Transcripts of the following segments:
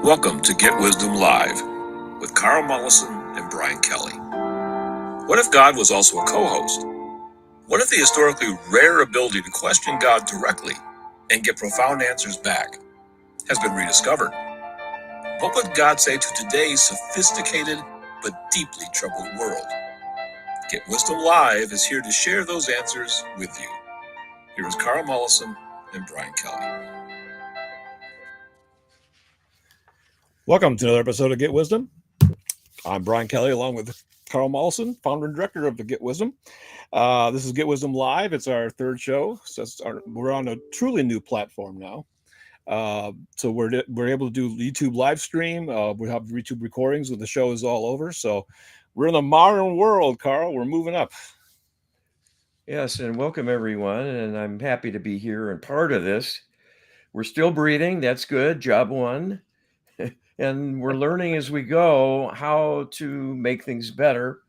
Welcome to Get Wisdom Live with Carl Mollison and Brian Kelly. What if God was also a co-host? What if the historically rare ability to question God directly and get profound answers back has been rediscovered? What would God say to today's sophisticated but deeply troubled world? Get Wisdom Live is here to share those answers with you. Here is Carl Mollison and Brian Kelly. Welcome to another episode of Get Wisdom. I'm Brian Kelly, along with Carl Mollison, founder and director of the Get Wisdom. This is Get Wisdom Live. It's our third show. So we're on a truly new platform now. So we're able to do YouTube live stream. We have YouTube recordings when the show is all over. So we're in the modern world, Carl. We're moving up. Yes, and welcome everyone. And I'm happy to be here and part of this. We're still breathing. That's good. Job one. And we're learning as we go how to make things better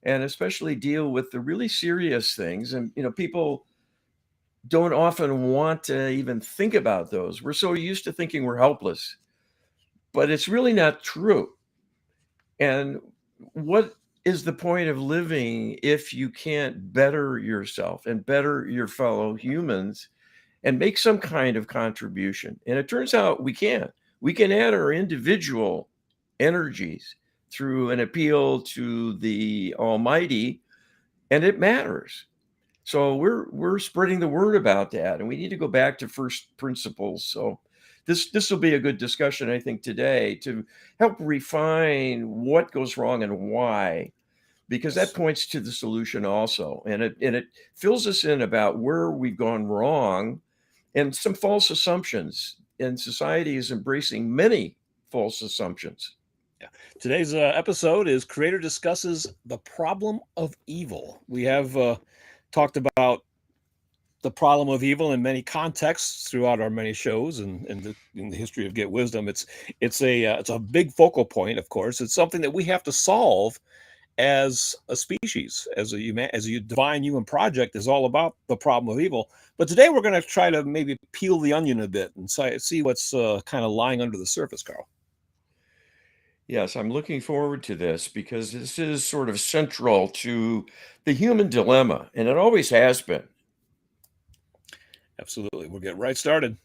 and especially deal with the really serious things. And, people don't often want to even think about those. We're so used to thinking we're helpless, but it's really not true. And what is the point of living if you can't better yourself and better your fellow humans and make some kind of contribution? And it turns out we can. We can add our individual energies through an appeal to the Almighty, and it matters. So we're spreading the word about that, and we need to go back to first principles. So this will be a good discussion, I think, today to help refine what goes wrong and why, because that points to the solution also, and it fills us in about where we've gone wrong and some false assumptions. And society is embracing many false assumptions. Yeah. Today's episode is Creator Discusses the Problem of Evil. We have talked about the problem of evil in many contexts throughout our many shows and in the history of Get Wisdom. It's a big focal point, of course. It's something that we have to solve as a species, as a divine human project is all about the problem of evil. But today we're going to try to maybe peel the onion a bit and see what's kind of lying under the surface, Carl. Yes, I'm looking forward to this because this is sort of central to the human dilemma, and it always has been. Absolutely. We'll get right started.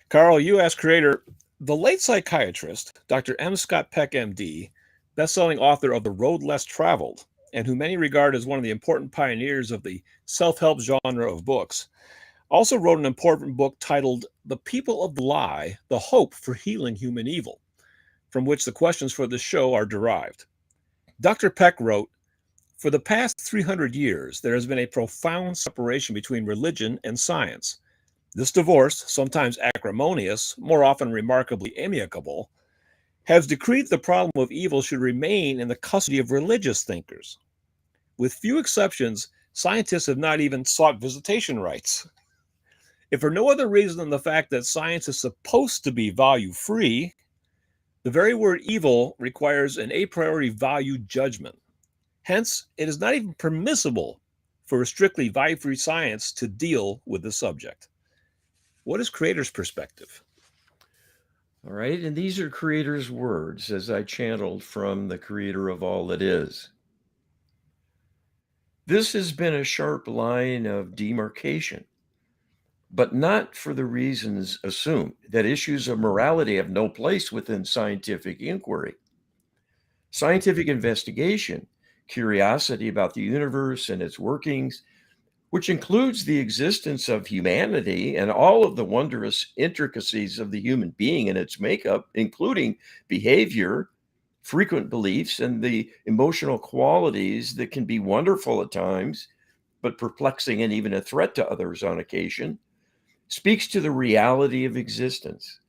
Carl, you asked Creator, the late psychiatrist, Dr. M. Scott Peck, MD, best-selling author of The Road Less Traveled, and who many regard as one of the important pioneers of the self-help genre of books, also wrote an important book titled The People of the Lie, The Hope for Healing Human Evil, from which the questions for this show are derived. Dr. Peck wrote, for the past 300 years, there has been a profound separation between religion and science. This divorce, sometimes acrimonious, more often remarkably amicable, has decreed the problem of evil should remain in the custody of religious thinkers. With few exceptions, scientists have not even sought visitation rights. If for no other reason than the fact that science is supposed to be value-free, the very word evil requires an a priori value judgment. Hence, it is not even permissible for a strictly value-free science to deal with the subject. What is Creator's perspective? All right, and these are Creator's words as I channeled from the Creator of all that is. This has been a sharp line of demarcation, but not for the reasons assumed that issues of morality have no place within scientific inquiry. Scientific investigation, curiosity about the universe and its workings, which includes the existence of humanity and all of the wondrous intricacies of the human being and its makeup, including behavior, frequent beliefs, and the emotional qualities that can be wonderful at times, but perplexing and even a threat to others on occasion, speaks to the reality of existence.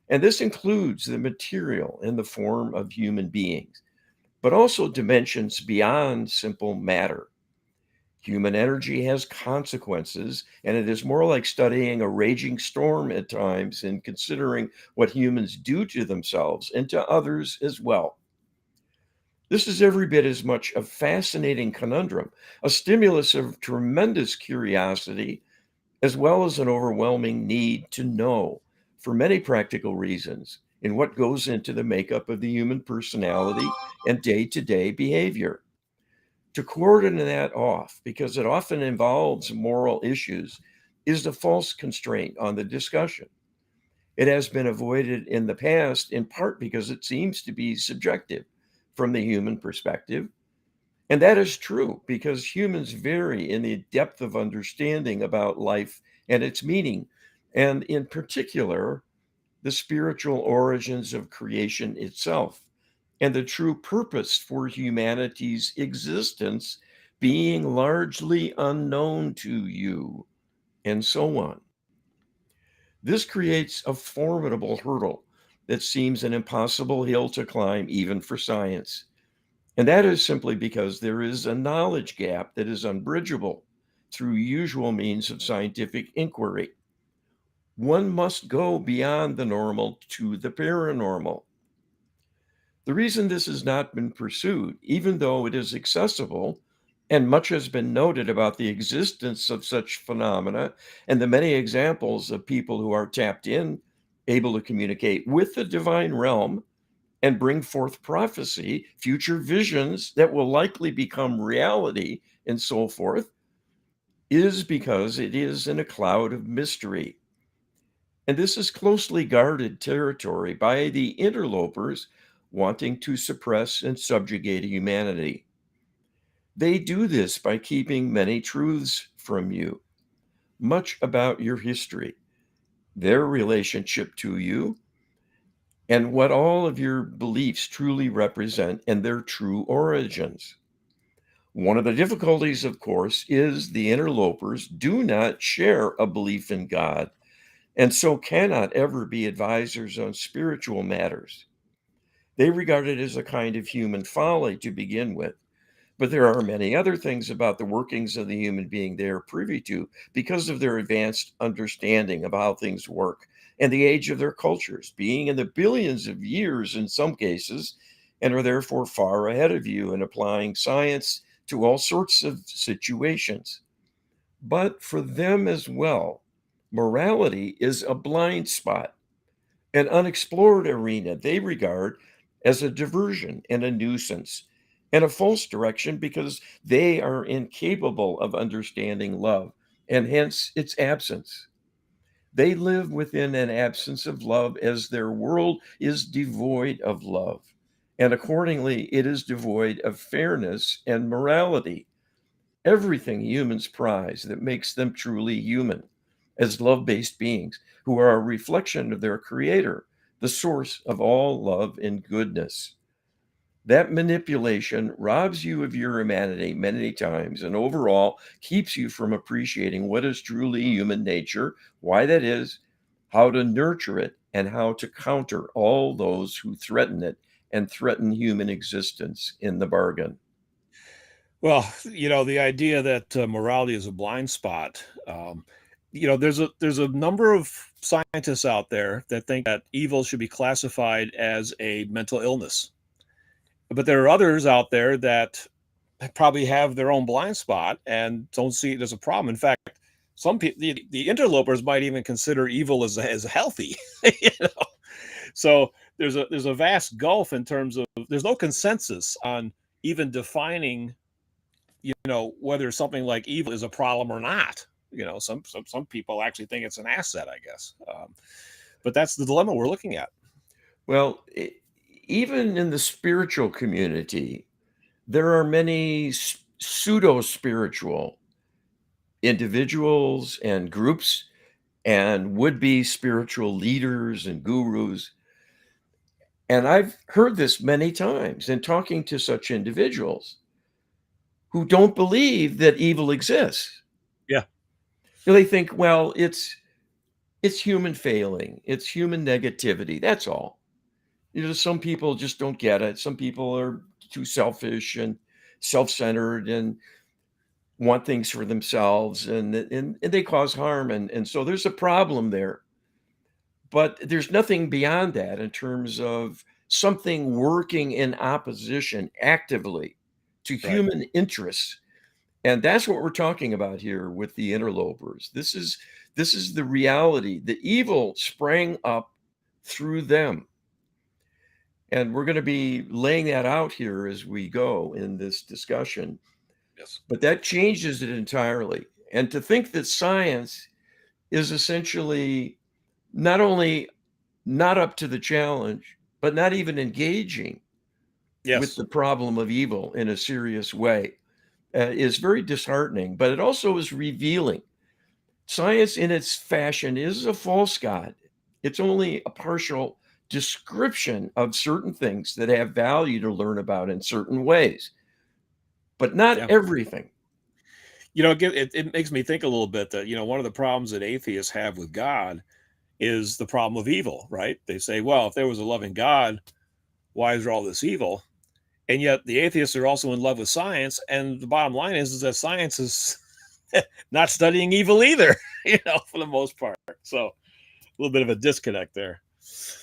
And this includes the material in the form of human beings, but also dimensions beyond simple matter. Human energy has consequences, and it is more like studying a raging storm at times and considering what humans do to themselves and to others as well. This is every bit as much a fascinating conundrum, a stimulus of tremendous curiosity, as well as an overwhelming need to know for many practical reasons, in what goes into the makeup of the human personality and day-to-day behavior. To cordon that off, because it often involves moral issues, is the false constraint on the discussion. It has been avoided in the past, in part because it seems to be subjective from the human perspective. And that is true because humans vary in the depth of understanding about life and its meaning, and in particular, the spiritual origins of creation itself and the true purpose for humanity's existence being largely unknown to you, and so on. This creates a formidable hurdle that seems an impossible hill to climb, even for science. And that is simply because there is a knowledge gap that is unbridgeable through usual means of scientific inquiry. One must go beyond the normal to the paranormal. The reason this has not been pursued, even though it is accessible, and much has been noted about the existence of such phenomena and the many examples of people who are tapped in, able to communicate with the divine realm and bring forth prophecy, future visions that will likely become reality, and so forth, is because it is in a cloud of mystery. And this is closely guarded territory by the interlopers wanting to suppress and subjugate humanity. They do this by keeping many truths from you, much about your history, their relationship to you, and what all of your beliefs truly represent and their true origins. One of the difficulties, of course, is the interlopers do not share a belief in God and so cannot ever be advisors on spiritual matters. They regard it as a kind of human folly to begin with. But there are many other things about the workings of the human being they are privy to because of their advanced understanding of how things work and the age of their cultures, being in the billions of years in some cases, and are therefore far ahead of you in applying science to all sorts of situations. But for them as well, morality is a blind spot, an unexplored arena they regard as a diversion and a nuisance and a false direction because they are incapable of understanding love and hence its absence. They live within an absence of love as their world is devoid of love. And accordingly, it is devoid of fairness and morality, everything humans prize that makes them truly human as love based beings who are a reflection of their creator, the source of all love and goodness. That manipulation robs you of your humanity many times and overall keeps you from appreciating what is truly human nature, why that is, how to nurture it, and how to counter all those who threaten it and threaten human existence in the bargain. Well, the idea that morality is a blind spot. There's a number of scientists out there that think that evil should be classified as a mental illness, but there are others out there that probably have their own blind spot and don't see it as a problem. In fact, some people, the interlopers, might even consider evil as healthy. you know? So there's a vast gulf in terms of there's no consensus on even defining whether something like evil is a problem or not. Some people actually think it's an asset, I guess. But that's the dilemma we're looking at. Well, even in the spiritual community, there are many pseudo spiritual individuals and groups and would be spiritual leaders and gurus. And I've heard this many times in talking to such individuals who don't believe that evil exists. Yeah. They think, well, it's human failing, it's human negativity. That's all. Some people just don't get it. Some people are too selfish and self-centered and want things for themselves, and they cause harm, and so there's a problem there. But there's nothing beyond that in terms of something working in opposition actively to Right. human interests. And that's what we're talking about here with the interlopers. This is the reality. The evil sprang up through them. And we're going to be laying that out here as we go in this discussion. Yes. But that changes it entirely. And to think that science is essentially not only not up to the challenge, but not even engaging with Yes. the problem of evil in a serious way is very disheartening, but it also is revealing. Science, in its fashion, is a false god. It's only a partial description of certain things that have value to learn about in certain ways, but not Yeah. everything. It makes me think a little bit that, one of the problems that atheists have with God is the problem of evil, right? They say, well, if there was a loving God, why is there all this evil? And yet the atheists are also in love with science. And the bottom line is that science is not studying evil either, for the most part. So a little bit of a disconnect there.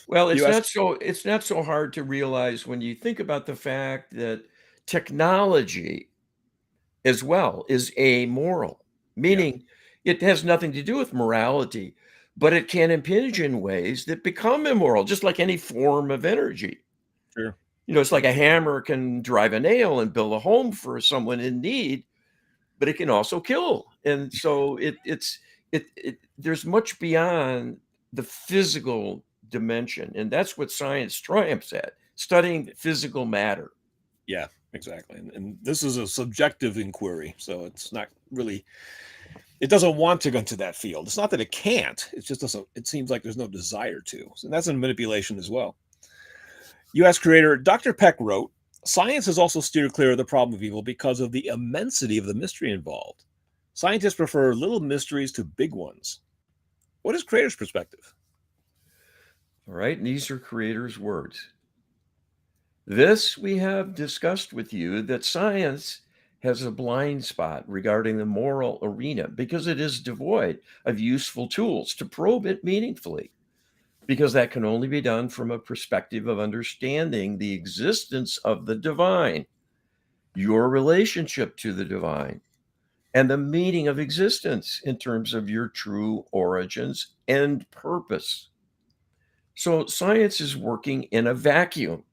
Well, You ask, it's not so hard to realize when you think about the fact that technology as well is amoral, yeah, meaning it has nothing to do with morality, but it can impinge in ways that become immoral, just like any form of energy. sure. It's like a hammer can drive a nail and build a home for someone in need, but it can also kill. And so it there's much beyond the physical dimension, and that's what science triumphs at, studying physical matter. Yeah, exactly. And this is a subjective inquiry. So it's not really, it doesn't want to go into that field. It's not that it can't, it just doesn't, it seems like there's no desire to. So that's a manipulation as well. US creator Dr. Peck wrote, science has also steered clear of the problem of evil because of the immensity of the mystery involved. Scientists prefer little mysteries to big ones. What is creator's perspective? All right, and these are creator's words. This we have discussed with you that science has a blind spot regarding the moral arena because it is devoid of useful tools to probe it meaningfully, because that can only be done from a perspective of understanding the existence of the divine, your relationship to the divine, and the meaning of existence in terms of your true origins and purpose. So science is working in a vacuum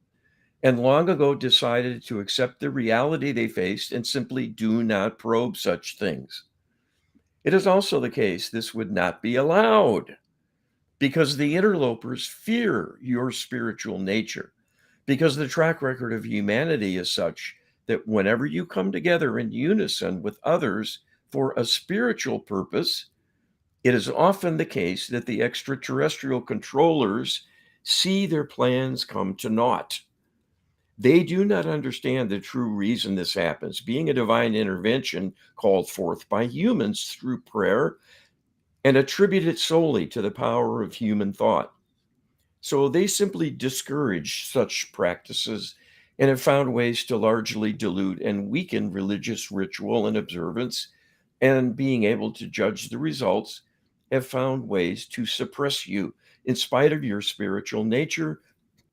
and long ago decided to accept the reality they faced and simply do not probe such things. It is also the case this would not be allowed because the interlopers fear your spiritual nature, because the track record of humanity is such that whenever you come together in unison with others for a spiritual purpose, it is often the case that the extraterrestrial controllers see their plans come to naught. They do not understand the true reason this happens, being a divine intervention called forth by humans through prayer, and attribute it solely to the power of human thought. So they simply discourage such practices and have found ways to largely dilute and weaken religious ritual and observance, and being able to judge the results, have found ways to suppress you in spite of your spiritual nature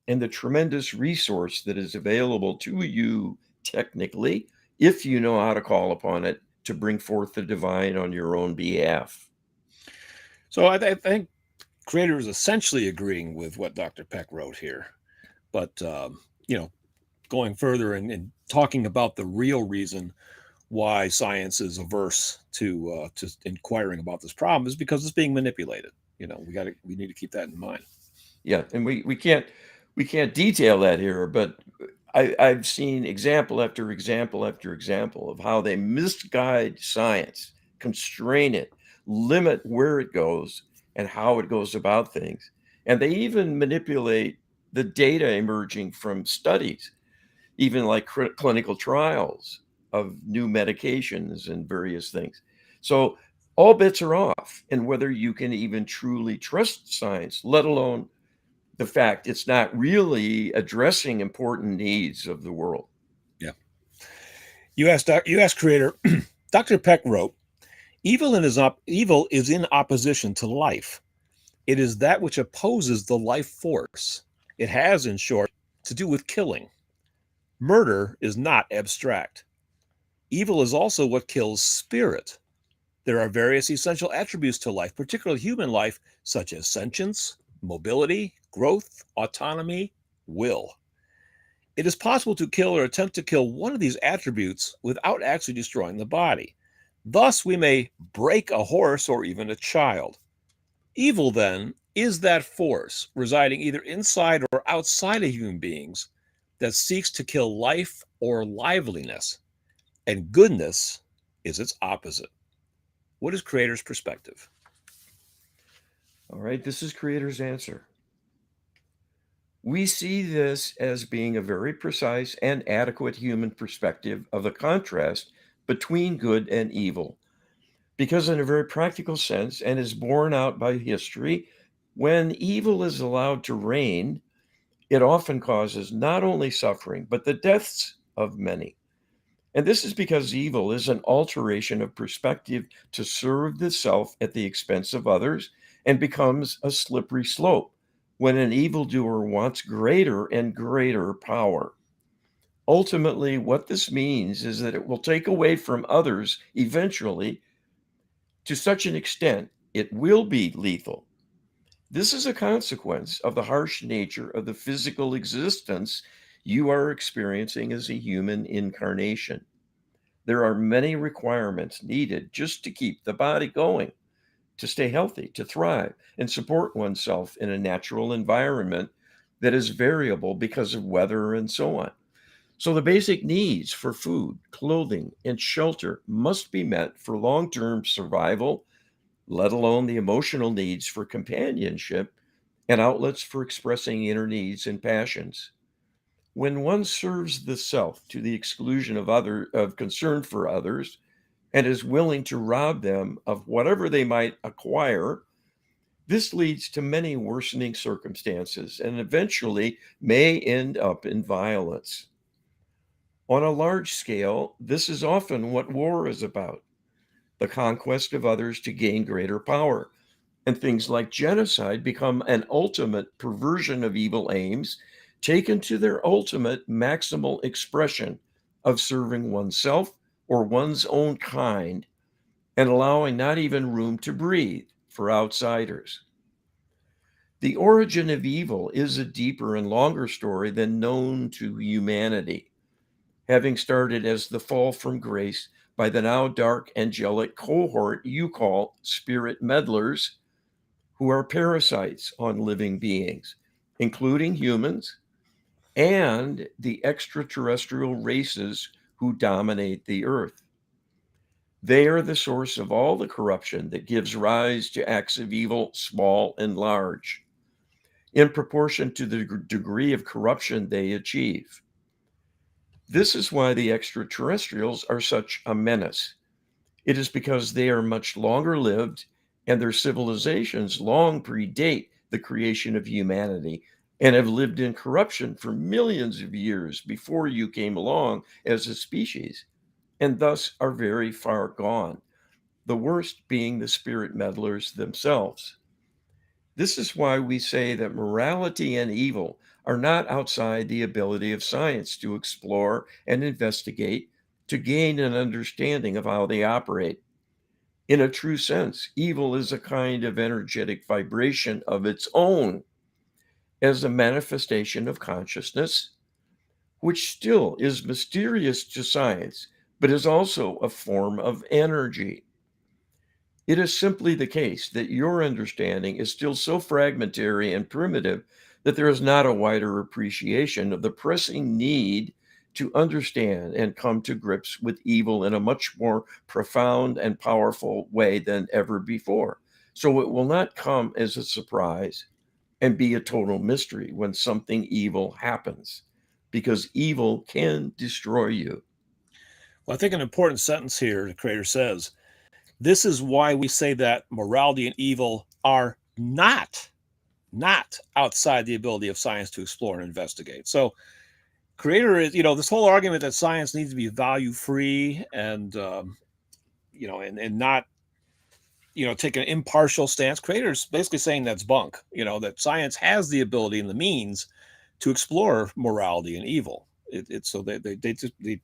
and the tremendous resource that is available to you technically, if you know how to call upon it to bring forth the divine on your own behalf. So I think creator is essentially agreeing with what Dr. Peck wrote here. But, going further and talking about the real reason why science is averse to inquiring about this problem is because it's being manipulated. We need to keep that in mind. Yeah, and we can't detail that here, but I've seen example after example after example of how they misguide science, constrain it, limit where it goes and how it goes about things. And they even manipulate the data emerging from studies, even like clinical trials of new medications and various things. So all bets are off, and whether you can even truly trust science, let alone the fact it's not really addressing important needs of the world. Yeah. U.S. creator Dr. Peck wrote, evil is in opposition to life. It is that which opposes the life force. It has, in short, to do with killing. Murder is not abstract. Evil is also what kills spirit. There are various essential attributes to life, particularly human life, such as sentience, mobility, growth, autonomy, will. It is possible to kill or attempt to kill one of these attributes without actually destroying the body. Thus, we may break a horse or even a child. Evil, then, is that force residing either inside or outside of human beings that seeks to kill life or liveliness, and goodness is its opposite. What is Creator's perspective? All right, this is Creator's answer. We see this as being a very precise and adequate human perspective of the contrast between good and evil. Because, in a very practical sense, and is borne out by history, when evil is allowed to reign, it often causes not only suffering, but the deaths of many. And this is because evil is an alteration of perspective to serve the self at the expense of others and becomes a slippery slope when an evildoer wants greater and greater power. Ultimately, what this means is that it will take away from others eventually to such an extent it will be lethal. This is a consequence of the harsh nature of the physical existence you are experiencing as a human incarnation. There are many requirements needed just to keep the body going, to stay healthy, to thrive, and support oneself in a natural environment that is variable because of weather and so on. So, the basic needs for food, clothing, and shelter must be met for long term survival, let alone the emotional needs for companionship and outlets for expressing inner needs and passions. When one serves the self to the exclusion of concern for others and is willing to rob them of whatever they might acquire, this leads to many worsening circumstances and eventually may end up in violence. On a large scale, this is often what war is about: the conquest of others to gain greater power. And things like genocide become an ultimate perversion of evil aims, taken to their ultimate maximal expression of serving oneself or one's own kind and allowing not even room to breathe for outsiders. The origin of evil is a deeper and longer story than known to humanity, having started as the fall from grace by the now dark angelic cohort you call spirit meddlers, who are parasites on living beings, including humans and the extraterrestrial races who dominate the earth. They are the source of all the corruption that gives rise to acts of evil, small and large, in proportion to the degree of corruption they achieve. This is why the extraterrestrials are such a menace. It is because they are much longer lived and their civilizations long predate the creation of humanity and have lived in corruption for millions of years before you came along as a species, and thus are very far gone, the worst being the spirit meddlers themselves. This is why we say that morality and evil are not outside the ability of science to explore and investigate to gain an understanding of how they operate. In a true sense, evil is a kind of energetic vibration of its own as a manifestation of consciousness, which still is mysterious to science, but is also a form of energy. It is simply the case that your understanding is still so fragmentary and primitive that there is not a wider appreciation of the pressing need to understand and come to grips with evil in a much more profound and powerful way than ever before. So it will not come as a surprise and be a total mystery when something evil happens, because evil can destroy you. Well, I think an important sentence here the Creator says, this is why we say that morality and evil are not outside the ability of science to explore and investigate. So Creator is, this whole argument that science needs to be value free and and not take an impartial stance. Creator's basically saying that's bunk. That science has the ability and the means to explore morality and evil. It's so they just the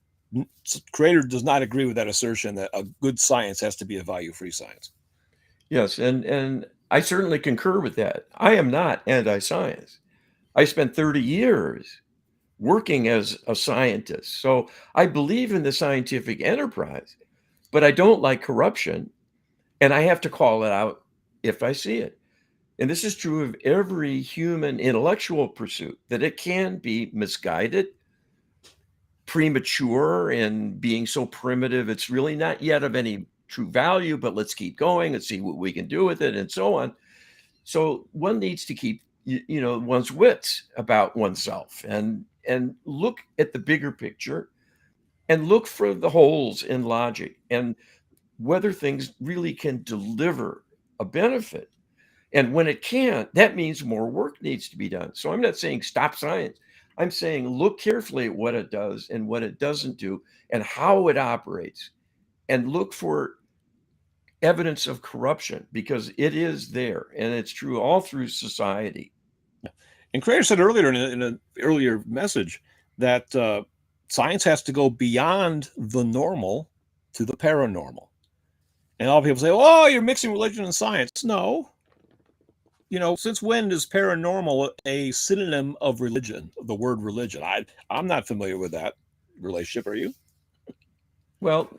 Creator does not agree with that assertion that a good science has to be a value free science. Yes, and I certainly concur with that. I am not anti-science. I spent 30 years working as a scientist. So I believe in the scientific enterprise, but I don't like corruption, and I have to call it out if I see it. And this is true of every human intellectual pursuit, that it can be misguided, premature, and being so primitive, it's really not yet of any true value, but let's keep going and see what we can do with it, and so on. So one needs to keep, one's wits about oneself, and look at the bigger picture, and look for the holes in logic, and whether things really can deliver a benefit. And when it can't, that means more work needs to be done. So I'm not saying stop science. I'm saying look carefully at what it does and what it doesn't do and how it operates, and look for evidence of corruption, because it is there, and it's true all through society. And Creator said earlier in an earlier message that science has to go beyond the normal to the paranormal. And a lot of people say, "Oh, you're mixing religion and science." No. Since when is paranormal a synonym of religion? The word religion. I'm not familiar with that relationship. Are you? Well,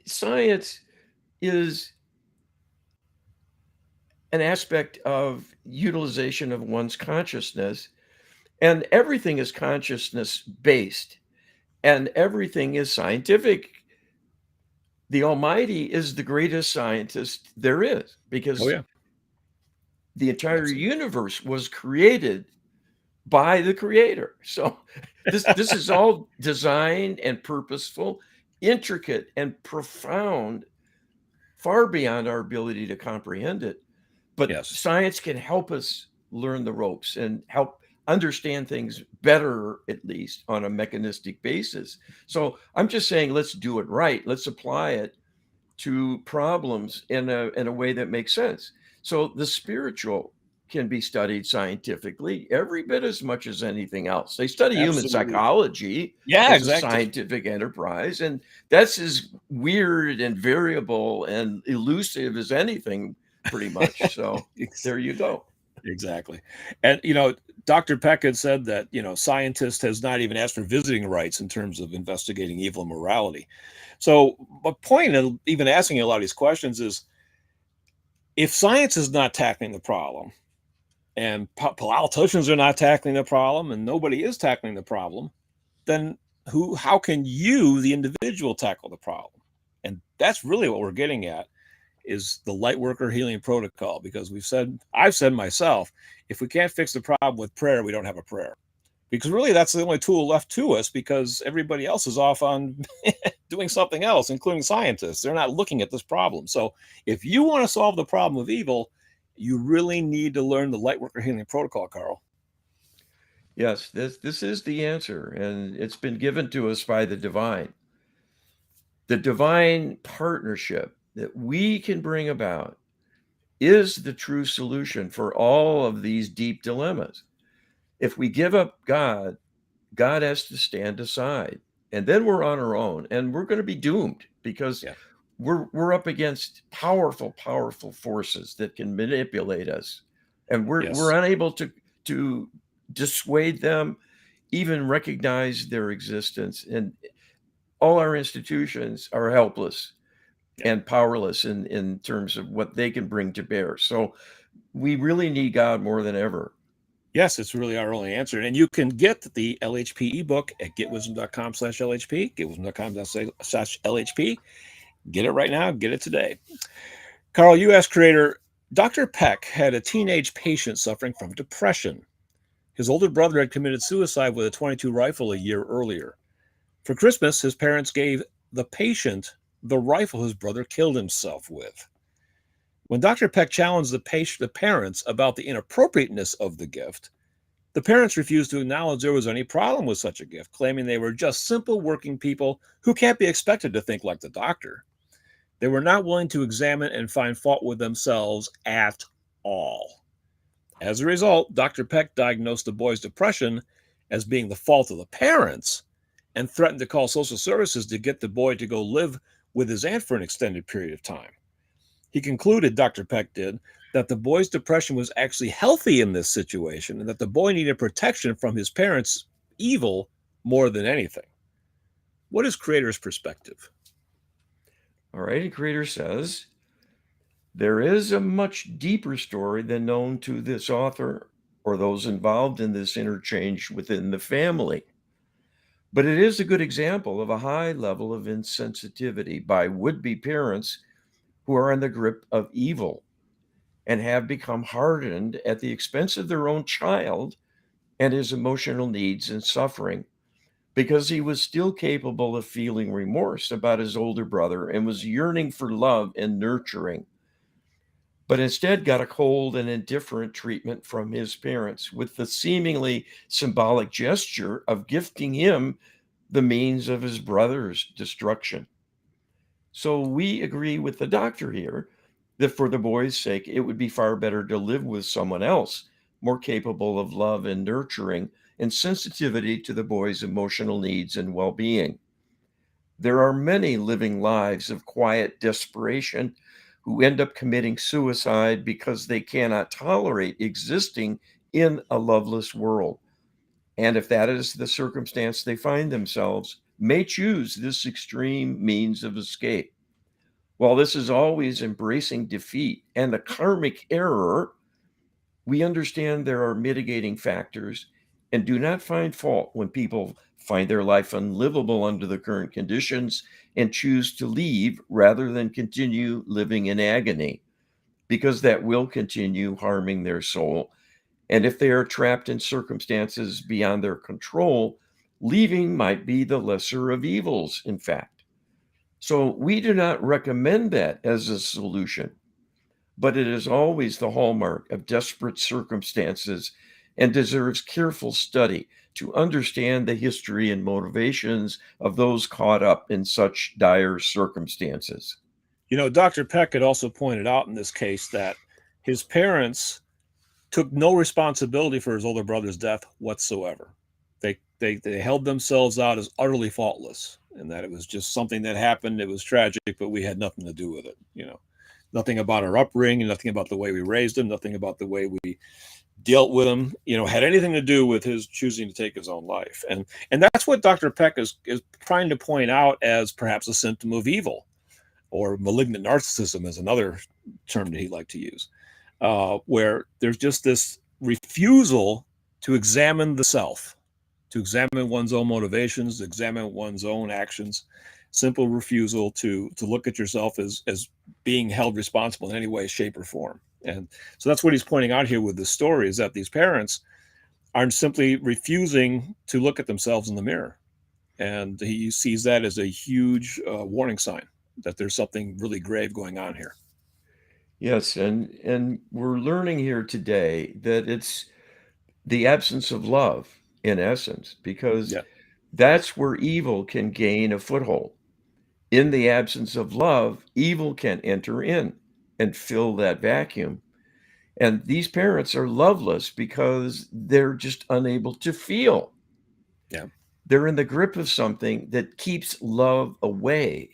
science is an aspect of utilization of one's consciousness, and everything is consciousness based, and everything is scientific. The Almighty is the greatest scientist there is, Oh because yeah. the entire Yes. universe was created by the Creator. So this is all designed and purposeful, intricate and profound, far beyond our ability to comprehend it. But Yes. science can help us learn the ropes and help understand things better, at least on a mechanistic basis. So I'm just saying, let's do it right. Let's apply it to problems in a way that makes sense. So the spiritual can be studied scientifically every bit as much as anything else. They study human Absolutely. psychology Yeah, as a exactly. scientific enterprise, and that's as weird and variable and elusive as anything, pretty much. So there you go. Exactly. And Dr. Peck had said that, scientists has not even asked for visiting rights in terms of investigating evil and morality. So my point in even asking a lot of these questions is, if science is not tackling the problem, and politicians are not tackling the problem, and nobody is tackling the problem, then how can you, the individual, tackle the problem? And that's really what we're getting at, is the light worker healing protocol. Because I've said myself, if we can't fix the problem with prayer, we don't have a prayer. Because really that's the only tool left to us, because everybody else is off on doing something else, including scientists. They're not looking at this problem. So if you want to solve the problem of evil, you really need to learn the light worker healing protocol, Carl. Yes, this is the answer, and it's been given to us by the divine. The divine partnership that we can bring about is the true solution for all of these deep dilemmas. If we give up God, God has to stand aside, and then we're on our own, and we're going to be doomed, because Yeah. we're up against powerful forces that can manipulate us, and we're Yes. unable to dissuade them, even recognize their existence, and all our institutions are helpless Yeah. and powerless in terms of what they can bring to bear. So we really need God more than ever. Yes, it's really our only answer. And you can get the LHP ebook at getwisdom.com/LHP, getwisdom.com/LHP. Get it right now. Get it today. Carl, U.S. creator, Dr. Peck had a teenage patient suffering from depression. His older brother had committed suicide with a .22 rifle a year earlier. For Christmas, his parents gave the patient the rifle his brother killed himself with. When Dr. Peck challenged the parents about the inappropriateness of the gift, the parents refused to acknowledge there was any problem with such a gift, claiming they were just simple working people who can't be expected to think like the doctor. They were not willing to examine and find fault with themselves at all. As a result, Dr. Peck diagnosed the boy's depression as being the fault of the parents and threatened to call social services to get the boy to go live with his aunt for an extended period of time. He concluded, Dr. Peck did, that the boy's depression was actually healthy in this situation, and that the boy needed protection from his parents evil more than anything. What is Creator's perspective? All right, and Creator says, there is a much deeper story than known to this author or those involved in this interchange within the family. But it is a good example of a high level of insensitivity by would-be parents who are in the grip of evil and have become hardened at the expense of their own child and his emotional needs and suffering because he was still capable of feeling remorse about his older brother and was yearning for love and nurturing, but instead got a cold and indifferent treatment from his parents with the seemingly symbolic gesture of gifting him the means of his brother's destruction. So we agree with the doctor here that for the boy's sake, it would be far better to live with someone else more capable of love and nurturing and sensitivity to the boy's emotional needs and well being. There are many living lives of quiet desperation who end up committing suicide because they cannot tolerate existing in a loveless world. And if that is the circumstance they find themselves, may choose this extreme means of escape. While this is always embracing defeat and the karmic error, we understand there are mitigating factors and do not find fault when people find their life unlivable under the current conditions and choose to leave rather than continue living in agony, because that will continue harming their soul. And if they are trapped in circumstances beyond their control, leaving might be the lesser of evils, in fact. So we do not recommend that as a solution, but it is always the hallmark of desperate circumstances and deserves careful study to understand the history and motivations of those caught up in such dire circumstances. Dr. Peck had also pointed out in this case that his parents took no responsibility for his older brother's death whatsoever. They held themselves out as utterly faultless, and that it was just something that happened. It was tragic, but we had nothing to do with it. Nothing about our upbringing, nothing about the way we raised him, nothing about the way we dealt with him, had anything to do with his choosing to take his own life. And that's what Dr. Peck is trying to point out as perhaps a symptom of evil, or malignant narcissism is another term that he liked to use, where there's just this refusal to examine the self, to examine one's own motivations, to examine one's own actions, simple refusal to look at yourself as being held responsible in any way, shape, or form. And so that's what he's pointing out here with this story, is that these parents aren't simply refusing to look at themselves in the mirror. And he sees that as a huge warning sign that there's something really grave going on here. Yes, and we're learning here today that it's the absence of love in essence, because Yeah. that's where evil can gain a foothold. In the absence of love, evil can enter in and fill that vacuum. And these parents are loveless because they're just unable to feel. Yeah. They're in the grip of something that keeps love away,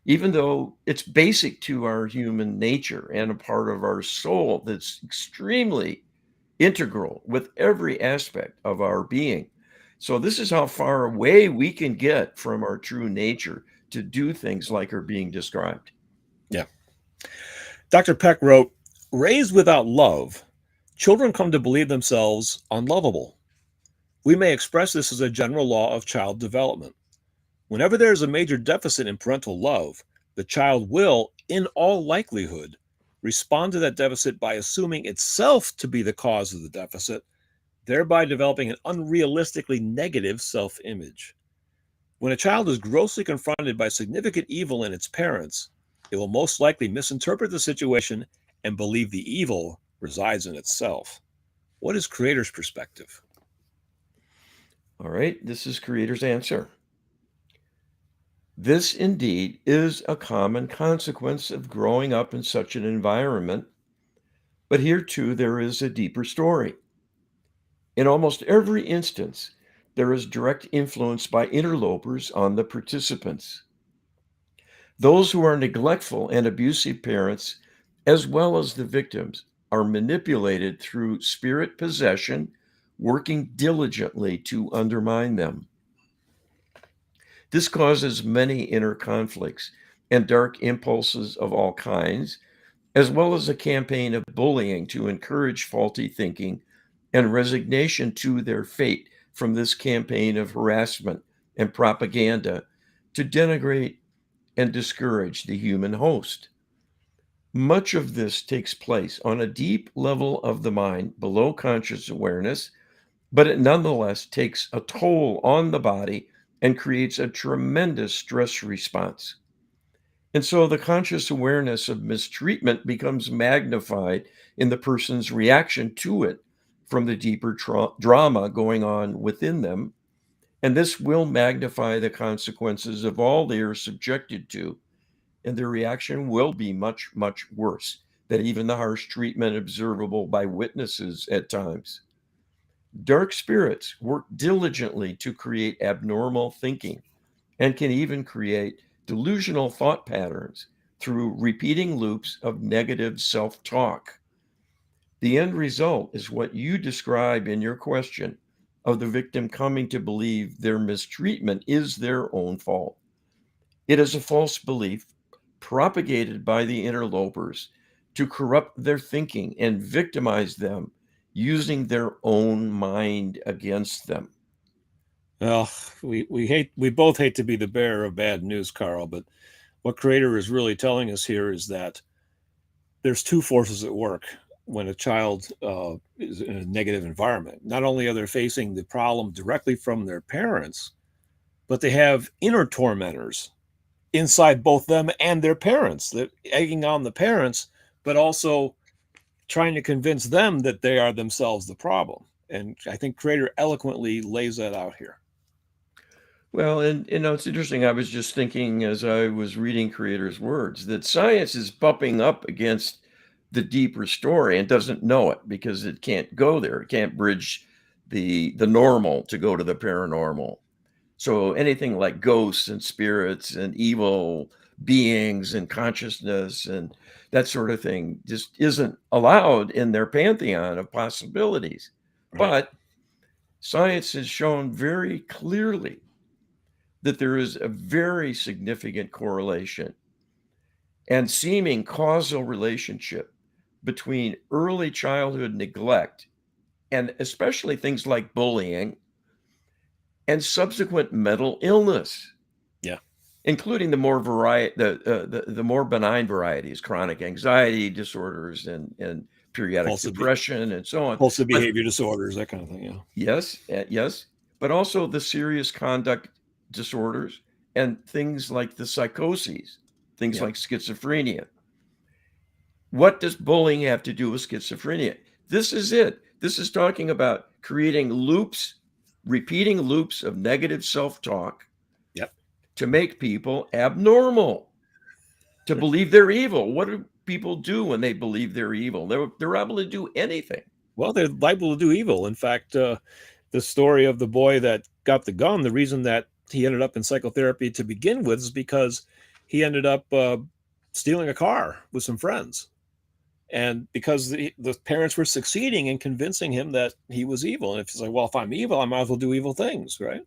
even though it's basic to our human nature and a part of our soul that's extremely integral with every aspect of our being. So, this is how far away we can get from our true nature to do things like are being described. Yeah. Dr. Peck wrote, "Raised without love, children come to believe themselves unlovable. We may express this as a general law of child development. Whenever there is a major deficit in parental love, the child will, in all likelihood, respond to that deficit by assuming itself to be the cause of the deficit, thereby developing an unrealistically negative self image. When a child is grossly confronted by significant evil in its parents, it will most likely misinterpret the situation and believe the evil resides in itself." What is Creator's perspective? All right, this is Creator's answer. This indeed is a common consequence of growing up in such an environment, but here too there is a deeper story. In almost every instance, there is direct influence by interlopers on the participants. Those who are neglectful and abusive parents, as well as the victims, are manipulated through spirit possession, working diligently to undermine them. This causes many inner conflicts and dark impulses of all kinds, as well as a campaign of bullying to encourage faulty thinking and resignation to their fate from this campaign of harassment and propaganda to denigrate and discourage the human host. Much of this takes place on a deep level of the mind below conscious awareness, but it nonetheless takes a toll on the body and creates a tremendous stress response. And so the conscious awareness of mistreatment becomes magnified in the person's reaction to it from the deeper drama going on within them. And this will magnify the consequences of all they are subjected to. And their reaction will be much, much worse than even the harsh treatment observable by witnesses at times. Dark spirits work diligently to create abnormal thinking and can even create delusional thought patterns through repeating loops of negative self talk. The end result is what you describe in your question of the victim coming to believe their mistreatment is their own fault. It is a false belief propagated by the interlopers to corrupt their thinking and victimize them using their own mind against them. Well, we both hate to be the bearer of bad news, Carl, but what Creator is really telling us here is that there's two forces at work when a child is in a negative environment. Not only are they facing the problem directly from their parents, but they have inner tormentors inside both them and their parents. They're egging on the parents, but also trying to convince them that they are themselves the problem. And I think Creator eloquently lays that out here. Well, and it's interesting. I was just thinking as I was reading Creator's words that science is bumping up against the deeper story and doesn't know it because it can't go there. It can't bridge the normal to go to the paranormal. So anything like ghosts and spirits and evil beings and consciousness and that sort of thing just isn't allowed in their pantheon of possibilities. Right. But science has shown very clearly that there is a very significant correlation and seeming causal relationship between early childhood neglect and especially things like bullying and subsequent mental illness, Yeah. including the more benign varieties, chronic anxiety disorders and periodic Compulsive, depression and so on. compulsive But behavior disorders, that kind of thing. Yeah. yes, but also the serious conduct disorders and things like the psychoses, things Yeah. like schizophrenia. What does bullying have to do with schizophrenia? This is it. This is talking about creating loops, repeating loops of negative self talk Yep. to make people abnormal, to believe they're evil. What do people do when they believe they're evil? They're able to do anything. Well, they're liable to do evil. In fact, the story of the boy that got the gun, the reason that he ended up in psychotherapy to begin with is because he ended up stealing a car with some friends. And because the parents were succeeding in convincing him that he was evil. And if he's like, well, if I'm evil, I might as well do evil things, right?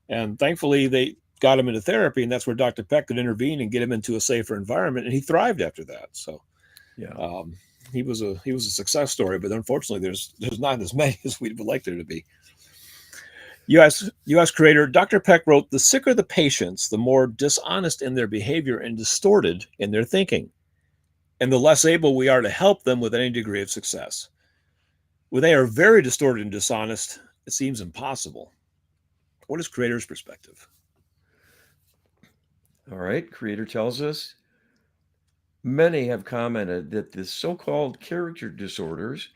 And thankfully, they got him into therapy, and that's where Dr. Peck could intervene and get him into a safer environment, and he thrived after that. So Yeah. um, he was a success story, but unfortunately, there's not as many as we would like there to be. U.S. creator Dr. Peck wrote, "The sicker the patients, the more dishonest in their behavior and distorted in their thinking, and the less able we are to help them with any degree of success. When they are very distorted and dishonest, it seems impossible." What is Creator's perspective? All right. Creator tells us many have commented that the so called character disorders,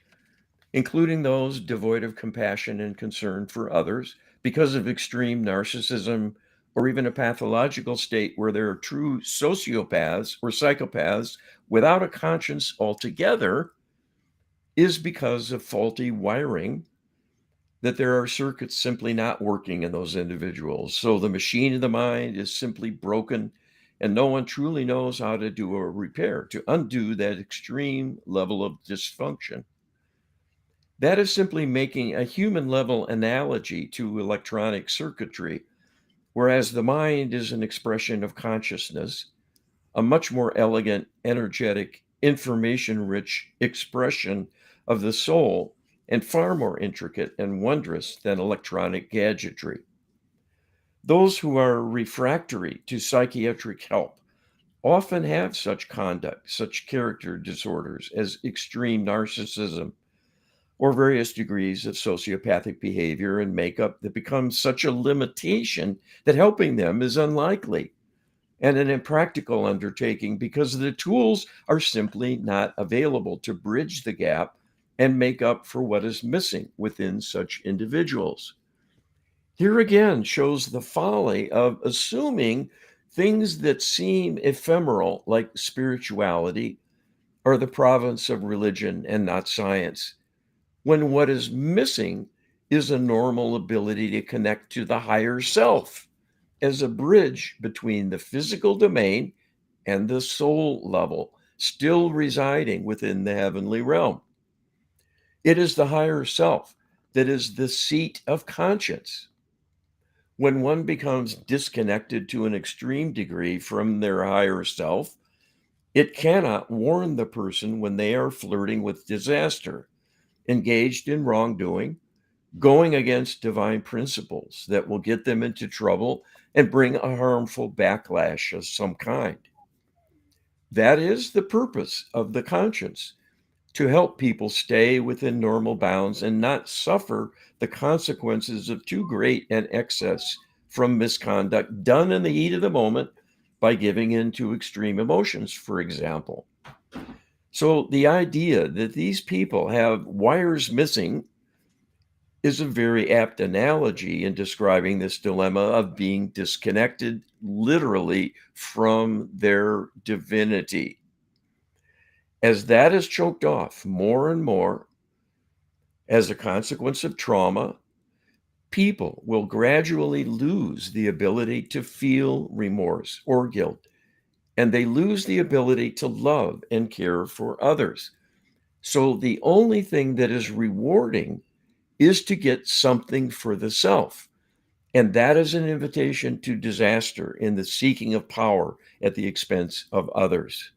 including those devoid of compassion and concern for others because of extreme narcissism or even a pathological state where there are true sociopaths or psychopaths without a conscience altogether, is because of faulty wiring, that there are circuits simply not working in those individuals. So the machine of the mind is simply broken, and no one truly knows how to do a repair, to undo that extreme level of dysfunction. That is simply making a human level analogy to electronic circuitry, whereas the mind is an expression of consciousness, a much more elegant, energetic, information rich expression of the soul, and far more intricate and wondrous than electronic gadgetry. Those who are refractory to psychiatric help often have such conduct, such character disorders as extreme narcissism or various degrees of sociopathic behavior and makeup that becomes such a limitation that helping them is unlikely and an impractical undertaking because the tools are simply not available to bridge the gap and make up for what is missing within such individuals. Here again shows the folly of assuming things that seem ephemeral, like spirituality, are the province of religion and not science, when what is missing is a normal ability to connect to the higher self as a bridge between the physical domain and the soul level, still residing within the heavenly realm. It is the higher self that is the seat of conscience. When one becomes disconnected to an extreme degree from their higher self, it cannot warn the person when they are flirting with disaster, engaged in wrongdoing, going against divine principles that will get them into trouble and bring a harmful backlash of some kind. That is the purpose of the conscience, to help people stay within normal bounds and not suffer the consequences of too great an excess from misconduct done in the heat of the moment by giving in to extreme emotions, for example. So the idea that these people have wires missing is a very apt analogy in describing this dilemma of being disconnected literally from their divinity. As that is choked off more and more as a consequence of trauma, people will gradually lose the ability to feel remorse or guilt, and they lose the ability to love and care for others. So the only thing that is rewarding is to get something for the self. And that is an invitation to disaster in the seeking of power at the expense of others.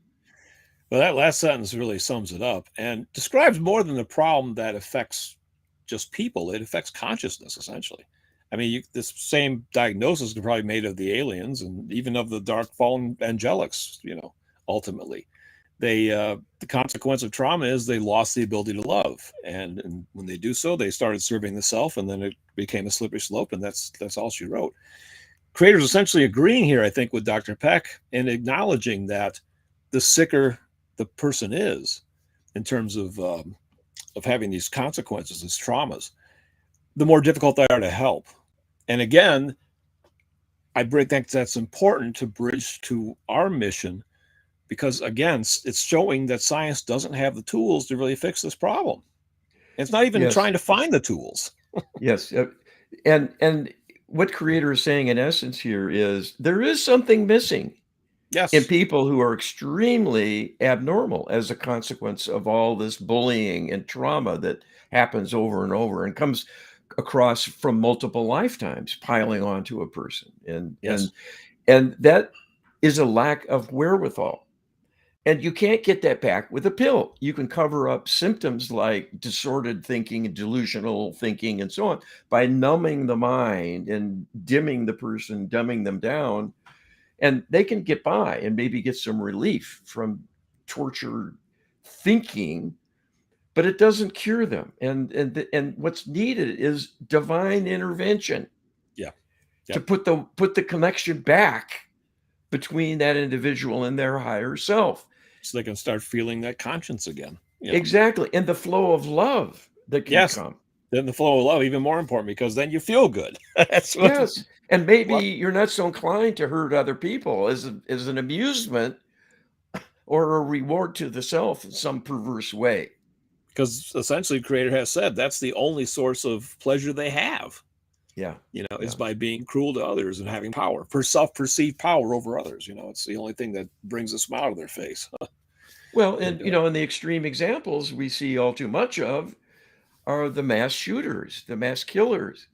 Well, that last sentence really sums it up and describes more than the problem that affects just people. It affects consciousness, essentially. I mean, this same diagnosis could probably be made of the aliens and even of the dark fallen angelics, ultimately. The consequence of trauma is they lost the ability to love. And when they do so, they started serving the self, and then it became a slippery slope. And that's all she wrote. Creator's essentially agreeing here, I think, with Dr. Peck and acknowledging that the sicker the person is in terms of having these consequences, these traumas, the more difficult they are to help. And again, think that's important to bridge to our mission because, again, it's showing that science doesn't have the tools to really fix this problem. It's not even Yes, trying to find the tools. yes. And what Creator is saying in essence here is there is something missing in Yes. people who are extremely abnormal as a consequence of all this bullying and trauma that happens over and over and comes across from multiple lifetimes piling onto a person. and Yes. and and that is a lack of wherewithal, and you can't get that back with a pill. You can cover up symptoms like disordered thinking and delusional thinking and so on by numbing the mind and dimming the person, dumbing them down, and they can get by and maybe get some relief from tortured thinking, but it doesn't cure them. And what's needed is divine intervention Yeah. to Yep. put the connection back between that individual and their higher self. So they can start feeling that conscience again. Exactly. And the flow of love that can Yes. come. Then the flow of love, even more important, because then you feel good. That's what. Yes. And maybe What? you're not so inclined to hurt other people as an amusement or a reward to the self in some perverse way. Because essentially, Creator has said that's the only source of pleasure they have. Yeah. Is Yeah. by being cruel to others and having power, for self-perceived power over others. It's the only thing that brings a smile to their face. Well, They're and doing. in the extreme examples we see all too much of, are the mass shooters, the mass killers.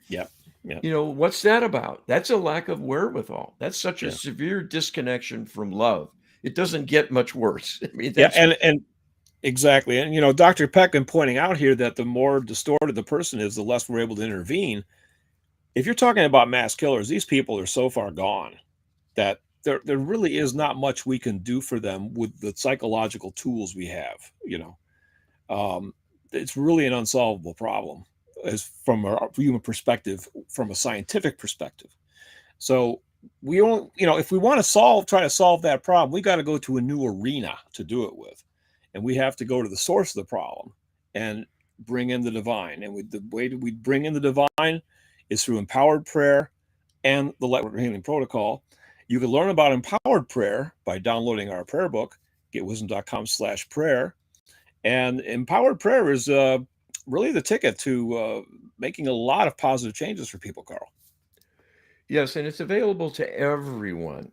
Yep. Yep. What's that about? That's a lack of wherewithal. That's such a Yeah. severe disconnection from love. It doesn't get much worse. I mean, Yeah. that's And exactly. And, Dr. Peck been pointing out here that the more distorted the person is, the less we're able to intervene. If you're talking about mass killers, these people are so far gone that there really is not much we can do for them with the psychological tools we have. It's really an unsolvable problem as from a human perspective, from a scientific perspective. So we don't, if we want to try to solve that problem, we got to go to a new arena to do it with, and we have to go to the source of the problem and bring in the divine. And the way we bring in the divine is through empowered prayer and the Lightworker Healing Protocol. You can learn about empowered prayer by downloading our prayer book, getwisdom.com/prayer. And empowered prayer is really the ticket to making a lot of positive changes for people, Carl. yes, and it's available to everyone.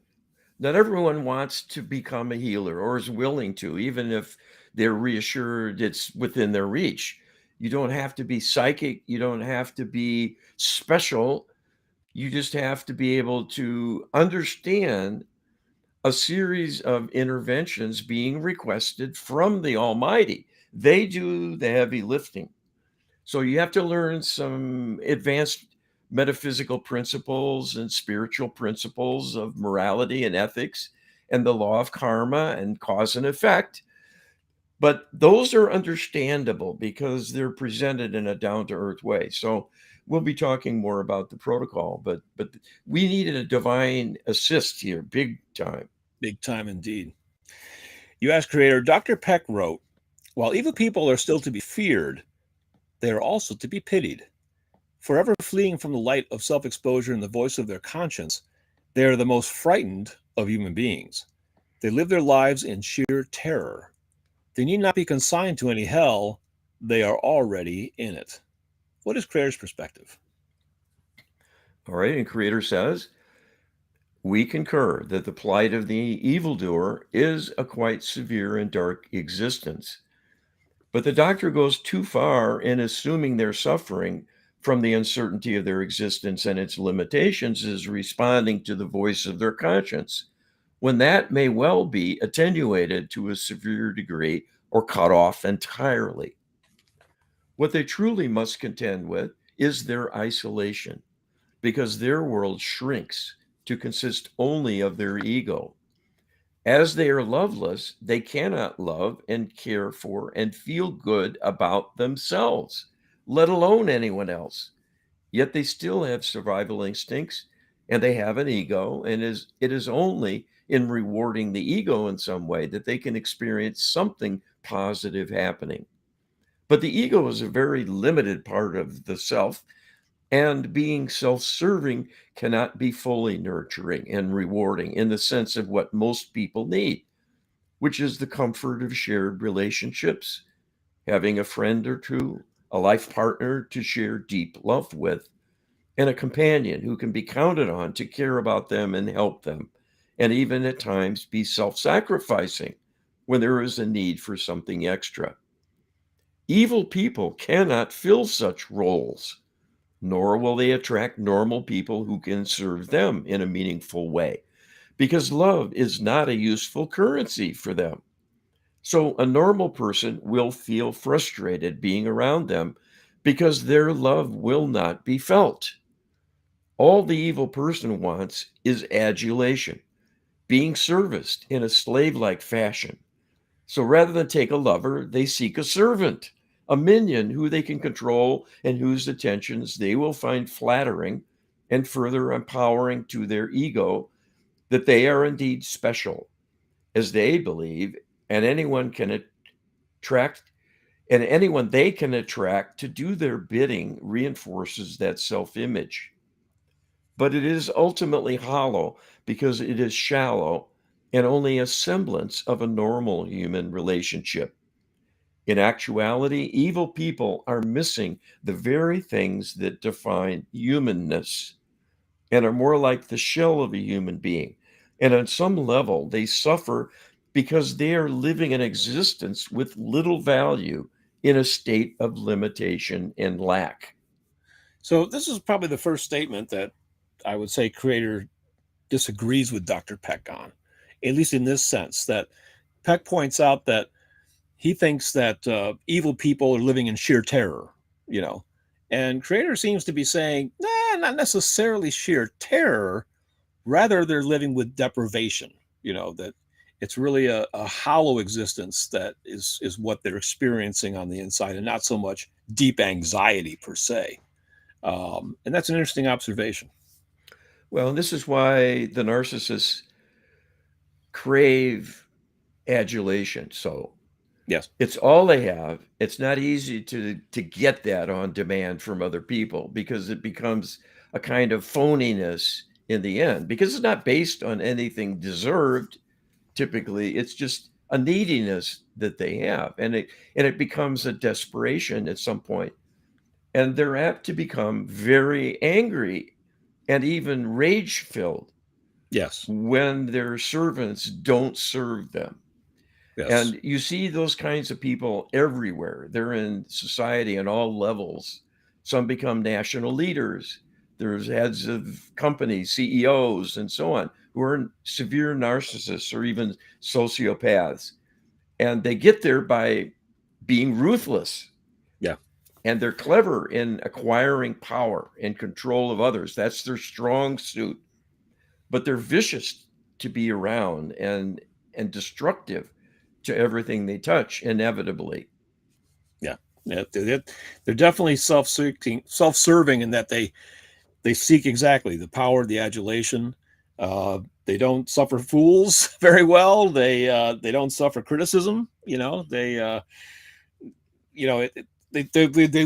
Not everyone wants to become a healer or is willing to, even if they're reassured it's within their reach. You don't have to be psychic. You don't have to be special. You just have to be able to understand a series of interventions being requested from the Almighty. They do the heavy lifting. So you have to learn some advanced metaphysical principles and spiritual principles of morality and ethics and the law of karma and cause and effect. But those are understandable because they're presented in a down-to-earth way. So we'll be talking more about the protocol, but we needed a divine assist here, big time. Big time indeed. U.S. creator Dr. Peck wrote, "While evil people are still to be feared, they are also to be pitied. Forever fleeing from the light of self-exposure and the voice of their conscience, they are the most frightened of human beings. They live their lives in sheer terror. They need not be consigned to any hell. They are already in it." What is creator's perspective? All right. And Creator says, we concur that the plight of the evildoer is a quite severe and dark existence. But the doctor goes too far in assuming their suffering from the uncertainty of their existence and its limitations is responding to the voice of their conscience, when that may well be attenuated to a severe degree or cut off entirely. What they truly must contend with is their isolation, because their world shrinks to consist only of their ego. As they are loveless, they cannot love and care for and feel good about themselves, let alone anyone else. Yet they still have survival instincts and they have an ego, and it is only in rewarding the ego in some way that they can experience something positive happening. But the ego is a very limited part of the self, and being self serving cannot be fully nurturing and rewarding in the sense of what most people need, which is the comfort of shared relationships, having a friend or two, a life partner to share deep love with, and a companion who can be counted on to care about them and help them, and even at times be self sacrificing when there is a need for something extra. Evil people cannot fill such roles, nor will they attract normal people who can serve them in a meaningful way, because love is not a useful currency for them. So a normal person will feel frustrated being around them because their love will not be felt. All the evil person wants is adulation, being serviced in a slave like fashion. So rather than take a lover, they seek a servant, a minion who they can control and whose attentions they will find flattering and further empowering to their ego that they are indeed special, as they believe, and attract anyone they can attract to do their bidding reinforces that self-image. But it is ultimately hollow because it is shallow and only a semblance of a normal human relationship. In actuality, evil people are missing the very things that define humanness and are more like the shell of a human being. And on some level, they suffer because they are living an existence with little value in a state of limitation and lack. So this is probably the first statement that I would say Creator disagrees with Dr. Peck on, at least in this sense that Peck points out that he thinks that evil people are living in sheer terror, you know, and Creator seems to be saying, nah, not necessarily sheer terror, rather they're living with deprivation, that it's really a hollow existence that is what they're experiencing on the inside, and not so much deep anxiety per se. And that's an interesting observation. Well, and this is why the narcissists crave adulation. So Yes. it's all they have. It's not easy to get that on demand from other people because it becomes a kind of phoniness in the end because it's not based on anything deserved. Typically, it's just a neediness that they have, and it becomes a desperation at some point, and they're apt to become very angry and even rage filled Yes. when their servants don't serve them. Yes. And you see those kinds of people everywhere. They're in society on all levels. Some become national leaders. There's heads of companies, CEOs, and so on, who are severe narcissists or even sociopaths. And they get there by being ruthless. Yeah. And they're clever in acquiring power and control of others. That's their strong suit. But they're vicious to be around and destructive to everything they touch, inevitably. Yeah. Yeah. They're definitely self-serving in that they seek exactly the power, the adulation. They don't suffer fools very well. They don't suffer criticism. They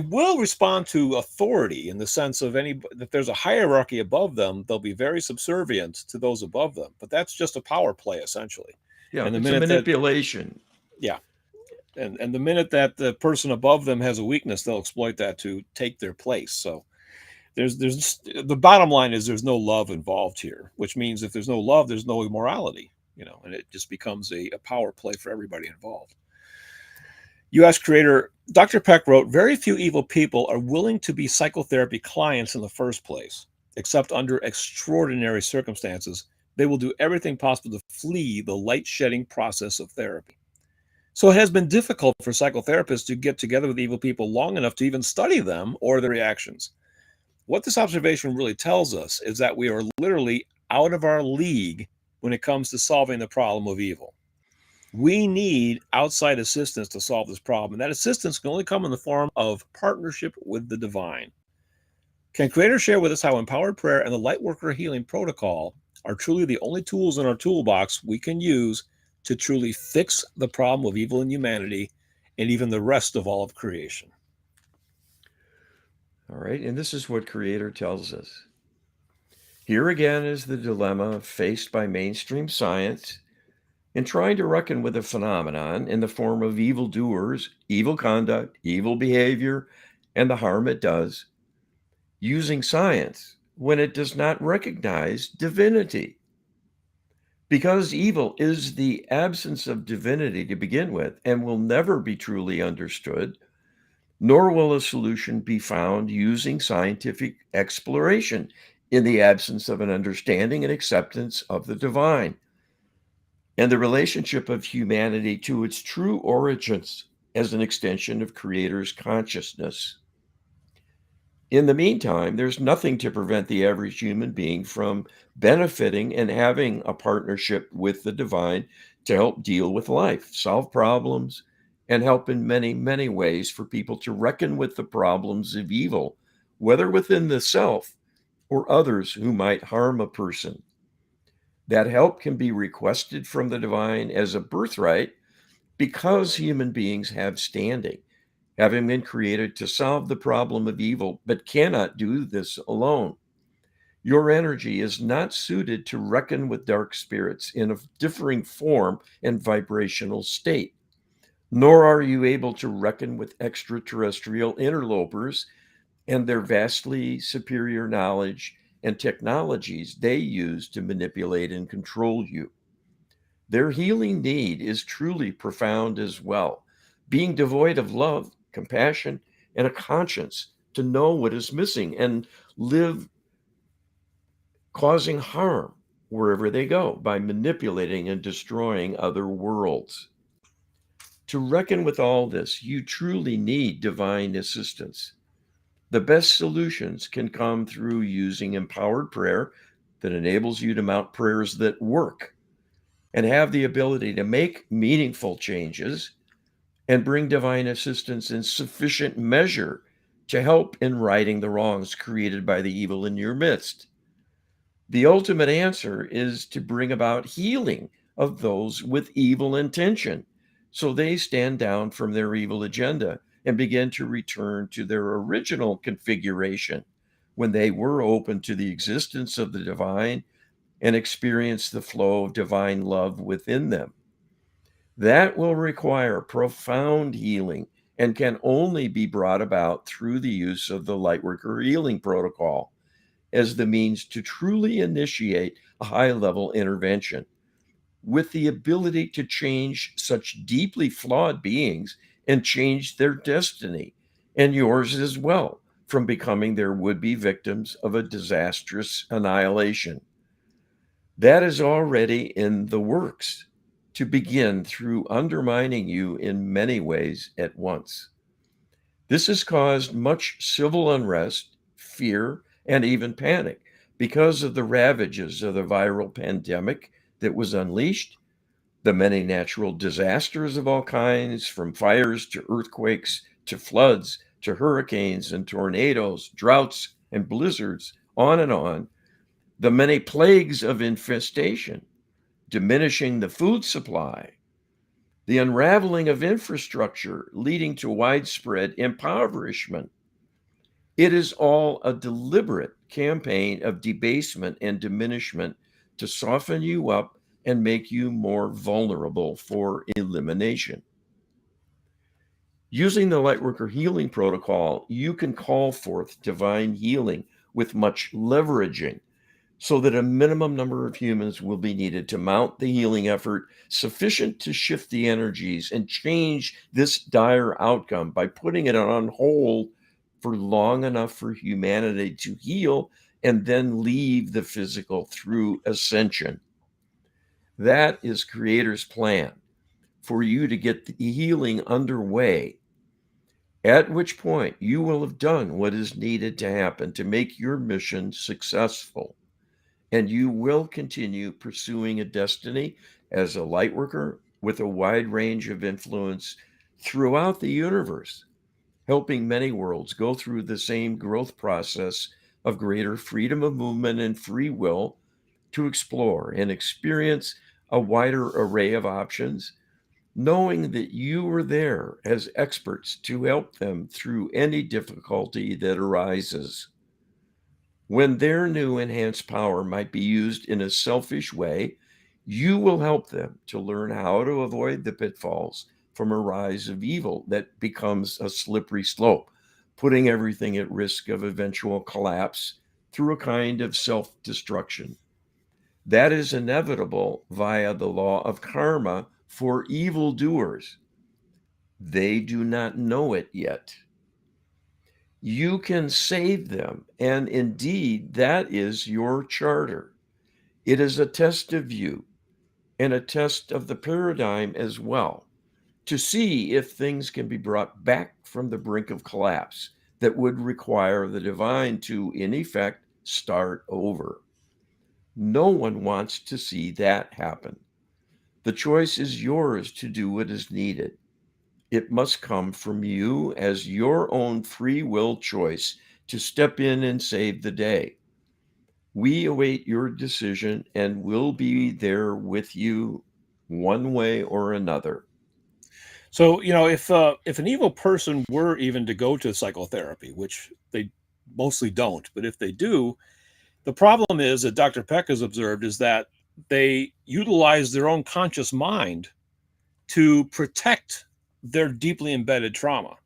will respond to authority in the sense of any that there's a hierarchy above them. They'll be very subservient to those above them, but that's just a power play essentially. Yeah, And the it's a minute that manipulation. yeah, and the minute that the person above them has a weakness, they'll exploit that to take their place. So there's the bottom line is there's no love involved here, which means if there's no love, there's no immorality, and it just becomes a power play for everybody involved. US creator Dr. Peck wrote, very few evil people are willing to be psychotherapy clients in the first place, except under extraordinary circumstances. They will do everything possible to flee the light shedding process of therapy. So it has been difficult for psychotherapists to get together with evil people long enough to even study them or their reactions. What this observation really tells us is that we are literally out of our league when it comes to solving the problem of evil. We need outside assistance to solve this problem, and that assistance can only come in the form of partnership with the divine. Can Creator share with us how empowered prayer and the Lightworker healing protocol are truly the only tools in our toolbox we can use to truly fix the problem of evil in humanity and even the rest of all of creation? All right. And this is what Creator tells us. Here again is the dilemma faced by mainstream science in trying to reckon with a phenomenon in the form of evildoers, evil conduct, evil behavior, and the harm it does, using science when it does not recognize divinity. Because evil is the absence of divinity to begin with and will never be truly understood, nor will a solution be found using scientific exploration in the absence of an understanding and acceptance of the divine and the relationship of humanity to its true origins as an extension of Creator's consciousness. In the meantime, there's nothing to prevent the average human being from benefiting and having a partnership with the divine to help deal with life, solve problems, and help in many, many ways for people to reckon with the problems of evil, whether within the self or others who might harm a person. That help can be requested from the divine as a birthright because human beings have standing, having been created to solve the problem of evil, but cannot do this alone. Your energy is not suited to reckon with dark spirits in a differing form and vibrational state, nor are you able to reckon with extraterrestrial interlopers and their vastly superior knowledge and technologies they use to manipulate and control you. Their healing need is truly profound as well. Being devoid of love compassion, and a conscience to know what is missing and live causing harm wherever they go by manipulating and destroying other worlds. To reckon with all this, you truly need divine assistance. The best solutions can come through using empowered prayer that enables you to mount prayers that work and have the ability to make meaningful changes and bring divine assistance in sufficient measure to help in righting the wrongs created by the evil in your midst. The ultimate answer is to bring about healing of those with evil intention so they stand down from their evil agenda and begin to return to their original configuration when they were open to the existence of the divine and experience the flow of divine love within them. That will require profound healing and can only be brought about through the use of the Lightworker healing protocol as the means to truly initiate a high level intervention with the ability to change such deeply flawed beings and change their destiny and yours as well from becoming their would be victims of a disastrous annihilation. That is already in the works to begin through undermining you in many ways at once. This has caused much civil unrest, fear, and even panic because of the ravages of the viral pandemic that was unleashed, the many natural disasters of all kinds, from fires to earthquakes to floods to hurricanes and tornadoes, droughts and blizzards, on, the many plagues of infestation, diminishing the food supply, the unraveling of infrastructure leading to widespread impoverishment. It is all a deliberate campaign of debasement and diminishment to soften you up and make you more vulnerable for elimination. Using the Lightworker healing protocol, you can call forth divine healing with much leveraging so that a minimum number of humans will be needed to mount the healing effort sufficient to shift the energies and change this dire outcome by putting it on hold for long enough for humanity to heal and then leave the physical through ascension. That is Creator's plan for you to get the healing underway, at which point you will have done what is needed to happen to make your mission successful. And you will continue pursuing a destiny as a light worker with a wide range of influence throughout the universe, helping many worlds go through the same growth process of greater freedom of movement and free will to explore and experience a wider array of options, knowing that you are there as experts to help them through any difficulty that arises. When their new enhanced power might be used in a selfish way, you will help them to learn how to avoid the pitfalls from a rise of evil that becomes a slippery slope, putting everything at risk of eventual collapse through a kind of self destruction. That is inevitable via the law of karma for evildoers. They do not know it yet. You can save them, and indeed, that is your charter. It is a test of you and a test of the paradigm as well to see if things can be brought back from the brink of collapse that would require the divine to, in effect, start over. No one wants to see that happen. The choice is yours to do what is needed. It must come from you as your own free will choice to step in and save the day. We await your decision and will be there with you one way or another. So, if an evil person were even to go to psychotherapy, which they mostly don't, but if they do, the problem is that Dr. Peck has observed is that they utilize their own conscious mind to protect their deeply embedded trauma.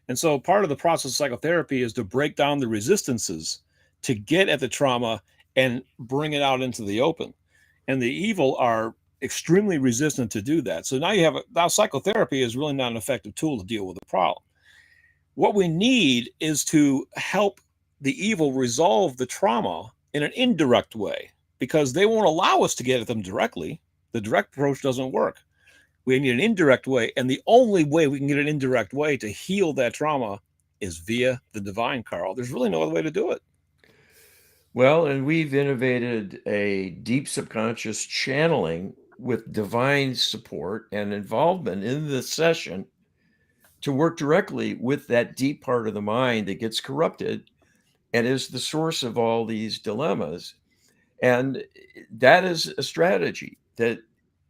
And so part of the process of psychotherapy is to break down the resistances to get at the trauma and bring it out into the open. And the evil are extremely resistant to do that. So now psychotherapy is really not an effective tool to deal with the problem. What we need is to help the evil resolve the trauma in an indirect way, because they won't allow us to get at them directly. The direct approach doesn't work. We need an indirect way, and the only way we can get an indirect way to heal that trauma is via the divine, Carl. There's really no other way to do it. Well, and we've innovated a deep subconscious channeling with divine support and involvement in the session to work directly with that deep part of the mind that gets corrupted and is the source of all these dilemmas. And that is a strategy that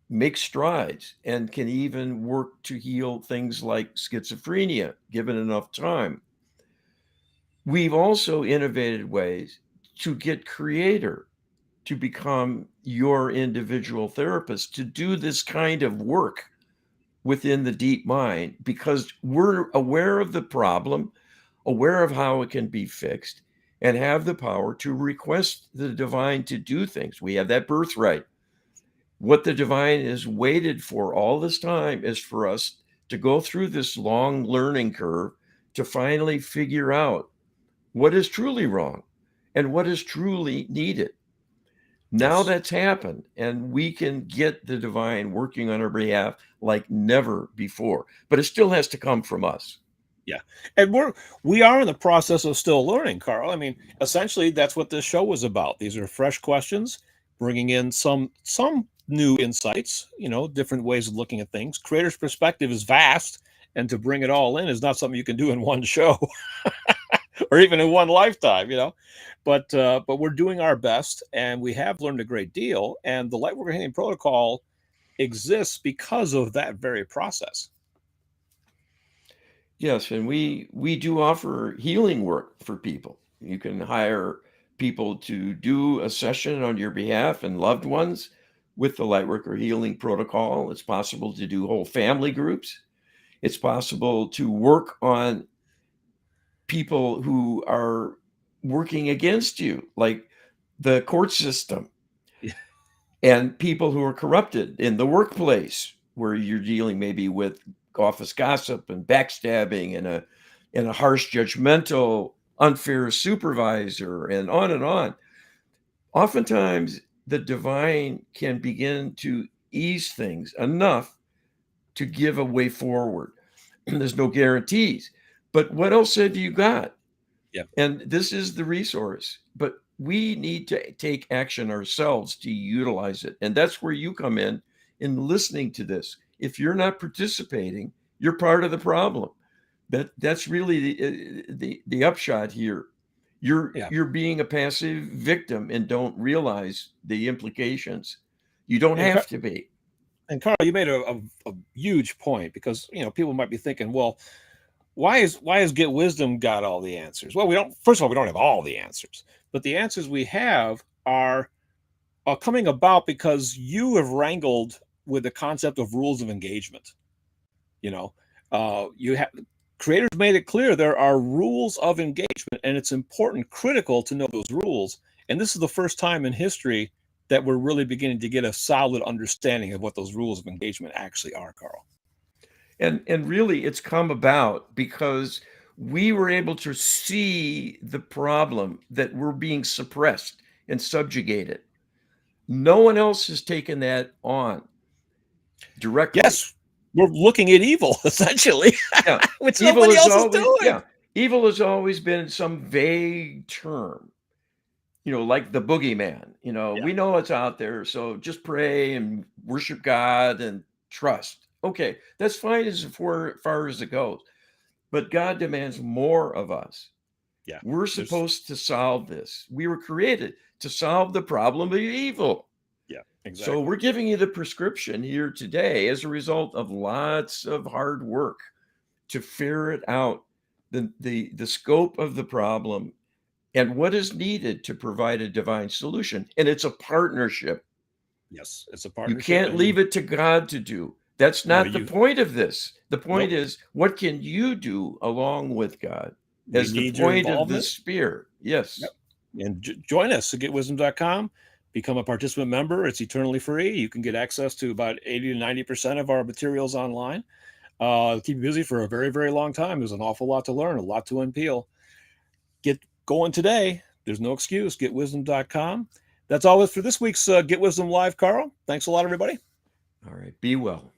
makes strides and can even work to heal things like schizophrenia, given enough time. We've also innovated ways to get creator to become your individual therapist to do this kind of work within the deep mind, because we're aware of the problem, aware of how it can be fixed, and have the power to request the divine to do things. We have that birthright. What the divine has waited for all this time is for us to go through this long learning curve to finally figure out what is truly wrong and what is truly needed. Now Yes. that's happened, and we can get the divine working on our behalf like never before. But it still has to come from us. Yeah. And we are in the process of still learning, Carl. I mean, essentially that's what this show was about. These are fresh questions, bringing in some new insights, different ways of looking at things. Creator's perspective is vast, and to bring it all in is not something you can do in one show or even in one lifetime. But we're doing our best, and we have learned a great deal, and the Lightworker Healing Protocol exists because of that very process. Yes, and we do offer healing work for people. You can hire people to do a session on your behalf and loved ones with the Lightworker Healing Protocol. It's possible to do whole family groups. It's possible to work on people who are working against you, like the court system, Yeah. and people who are corrupted in the workplace, where you're dealing maybe with office gossip and backstabbing and a harsh, judgmental, unfair supervisor, and on and on. Oftentimes, the divine can begin to ease things enough to give a way forward. There's no guarantees, but what else have you got? Yeah. And this is the resource, but we need to take action ourselves to utilize it. And that's where you come in listening to this. If you're not participating, you're part of the problem. That's really the upshot here. Yeah. You're being a passive victim and don't realize the implications. You don't And have to be. And Carl, you made a huge point, because people might be thinking, well, why is Get Wisdom got all the answers? Well, we don't. First of all, we don't have all the answers, but the answers we have are coming about because you have wrangled with the concept of rules of engagement. You know, you have creators made it clear there are rules of engagement, and it's important, critical to know those rules. And this is the first time in history that we're really beginning to get a solid understanding of what those rules of engagement actually are, Carl. And really, it's come about because we were able to see the problem that we're being suppressed and subjugated. No one else has taken that on directly. Yes, we're looking at evil essentially, Yeah, which evil nobody has else is always doing. yeah, evil has always been some vague term, like the boogeyman. Yeah, We know it's out there, so just pray and worship God and trust. Okay, that's fine as far as it goes. But God demands more of us. yeah. We're There's supposed to solve this. We were created to solve the problem of evil. yeah, So we're exactly. giving you the prescription here today as a result of lots of hard work to ferret out the scope of the problem and what is needed to provide a divine solution. And it's a partnership. Yes, it's a You partnership, can't and you leave it to God to do. That's no, not the you point of this. The point nope. is, what can you do along with God We as the need your point of the involvement. spear? Yep. Yes. And join us at getwisdom.com. Become a participant member. It's eternally free. You can get access to about 80 to 90% of our materials online. Keep you busy for a very, very long time. There's an awful lot to learn, a lot to unpeel. Get going today. There's no excuse. GetWisdom.com. That's all for this week's Get Wisdom Live, Carl. Thanks a lot, everybody. All right. Be well.